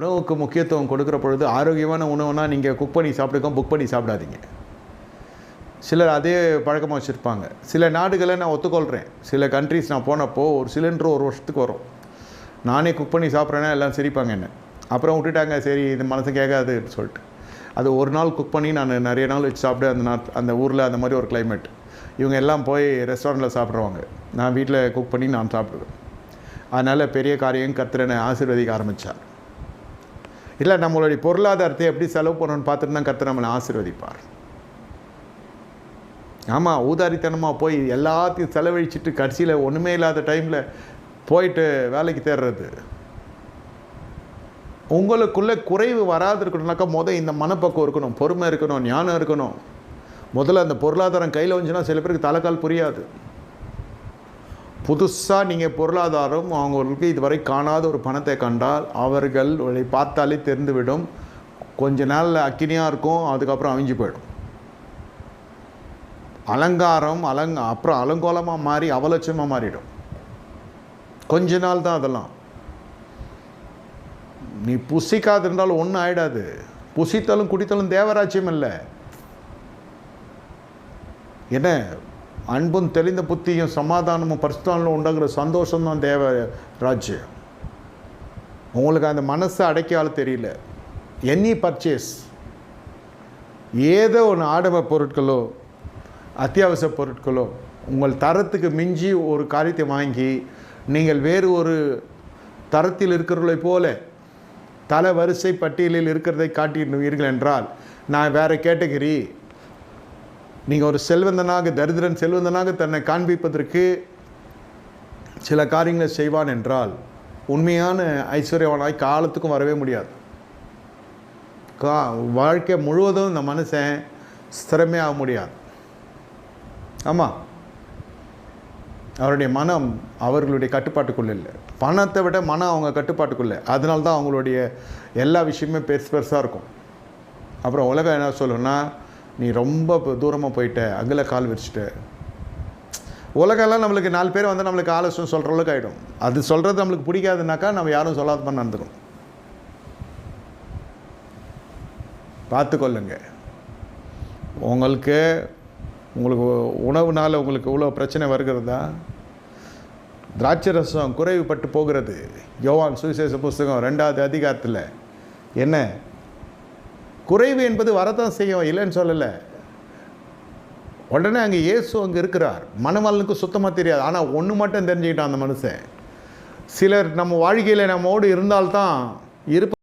உணவுக்கு முக்கியத்துவம் கொடுக்குற பொழுது ஆரோக்கியமான உணவுனா நீங்கள் குக் பண்ணி சாப்பிடுங்க, புக் பண்ணி சாப்பிடாதீங்க. சிலர் அதே பழக்கமாக வச்சுருப்பாங்க. சில நாடுகளை நான் ஒத்துக்கொள்கிறேன். சில கண்ட்ரிஸ் நான் போனப்போ ஒரு சிலிண்டர் 1 வருஷத்துக்கு வரும். நானே குக் பண்ணி சாப்பிட்றேன்னா எல்லாம் சிரிப்பாங்க என்ன. அப்புறம் விட்டுட்டாங்க, சரி இது மனசு கேட்காதுன்னு சொல்லிட்டு. அது ஒரு நாள் குக் பண்ணி நான் நிறைய நாள் வச்சு சாப்பிட்டு அந்த ஊரில் அந்த மாதிரி ஒரு கிளைமேட். இவங்க எல்லாம் போய் ரெஸ்டாரண்ட்டில் சாப்பிட்ருவாங்க. நான் வீட்டில் குக் பண்ணி நான் சாப்பிடுவேன். அதனால் பெரிய காரியம் கர்த்தரை ஆசீர்வதிக்க ஆரம்பித்தார். இல்லை, நம்மளுடைய பொருளாதாரத்தை எப்படி செலவு பண்ணணும்னு பார்த்துட்டு தான் கர்த்தர் நம்மளை ஆசீர்வதிப்பார். ஆமாம், ஊதாரித்தனமாக போய் எல்லாத்தையும் செலவழிச்சிட்டு கடைசியில் ஒன்றுமே இல்லாத டைமில் போயிட்டு வேலைக்கு தேடுறது. உங்களுக்குள்ளே குறைவு வராது இருக்கணும்னாக்கா இந்த மனப்பக்குவம் இருக்கணும், பொறுமை இருக்கணும், ஞானம் இருக்கணும். முதல்ல அந்த பொருளாதாரம் கையில் வந்துச்சுன்னா சில பேருக்கு தலைக்கால் புரியாது. புதுசாக நீங்கள் பொருளாதாரம் அவங்களுக்கு இதுவரை காணாத ஒரு பணத்தை கண்டால் அவர்கள் பார்த்தாலே தெரிந்துவிடும். கொஞ்ச நாளில் அக்கினியாக இருக்கும், அதுக்கப்புறம் அவிஞ்சு போயிடும். அலங்காரம் அப்புறம் அலங்கோலமாக மாறி அவலட்சமாக மாறிடும். கொஞ்ச நாள் தான் அதெல்லாம். நீ புசிக்காது இருந்தாலும் ஒன்றும் ஆகிடாது. புசித்தலும் குடித்தலும் தேவராஜ்யம் இல்லை. என்ன, அன்பும் தெளிந்த புத்தியும் சமாதானமும் பரிசுத்தமும் உண்டாகிற சந்தோஷம்தான் தேவ ராஜ்யம். உங்களுக்கு அந்த மனசை அடைக்கால தெரியல. எனி பர்ச்சேஸ், ஏதோ ஒன்று ஆடவ பொருட்களோ அத்தியாவசிய பொருட்களோ உங்கள் தரத்துக்கு மிஞ்சி ஒரு காரியத்தை வாங்கி நீங்கள் வேறு ஒரு தரத்தில் இருக்கிறவர்களைப் போல தலை வரிசை பட்டியலில் இருக்கிறதை காட்டினீர்கள் என்றால் நான் வேறு கேட்டகரி. நீங்கள் ஒரு செல்வந்தனாக, தரித்திரன் செல்வந்தனாக தன்னை காண்பிப்பதற்கு சில காரியங்களை செய்வான் என்றால் உண்மையான ஐஸ்வர்யவானாய் காலத்துக்கும் வரவே முடியாது. வாழ்க்கை முழுவதும் இந்த மனுஷன் ஸ்திரமே ஆக முடியாது. ஆமாம், அவருடைய மனம் அவர்களுடைய கட்டுப்பாட்டுக்குள்ளே இல்லை. பணத்தை விட மனம் அவங்க கட்டுப்பாட்டுக்குள்ளே. அதனால தான் அவங்களுடைய எல்லா விஷயமே பெருசாக இருக்கும். அப்புறம் உலகம் என்ன சொல்லணும்னா, நீ ரொம்ப தூரமாக போயிட்ட, அங்கே கால் விரிச்சிட்ட. உலகெல்லாம் நம்மளுக்கு 4 பேர் வந்து நம்மளுக்கு ஆலோசனை சொல்கிற அளவுக்கு ஆகிடும். அது சொல்கிறது நம்மளுக்கு பிடிக்காதுனாக்கா நம்ம யாரும் சொல்லாத பண்ண நடந்துக்கணும். பார்த்துக்கொள்ளுங்க. உங்களுக்கு உணவுனால் உங்களுக்கு இவ்வளோ பிரச்சனை வருகிறதா? திராட்சை ரசம் குறைவுபட்டு போகிறது. யோவான் சுவிசேஷ புஸ்தகம் 2வது அதிகாரத்தில் என்ன, குறைவு என்பது வரதான் செய்யும், இல்லைன்னு சொல்லலை. உடனே அங்கே இயேசு அங்கே இருக்கிறார். மணவாளனுக்கு சுத்தமாக தெரியாது. ஆனால் ஒன்று மட்டும் தெரிஞ்சுக்கிட்டான் அந்த மனுஷன். சிலர் நம்ம வாழ்க்கையில் நம்மோடு இருந்தால்தான் இருப்ப